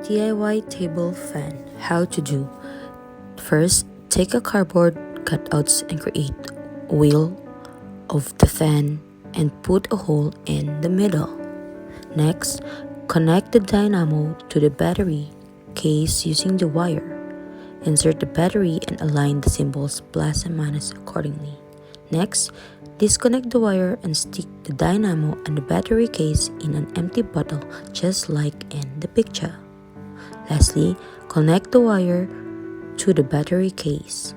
DIY table fan. How to do. First, take a cardboard cutouts and create a wheel of the fan and put a hole in the middle. Next, connect the dynamo to the battery case using the wire. Insert the battery and align the symbols plus and minus accordingly. Next, disconnect the wire and stick the dynamo and the battery case in an empty bottle just like in the picture. Lastly, connect the wire to the battery case.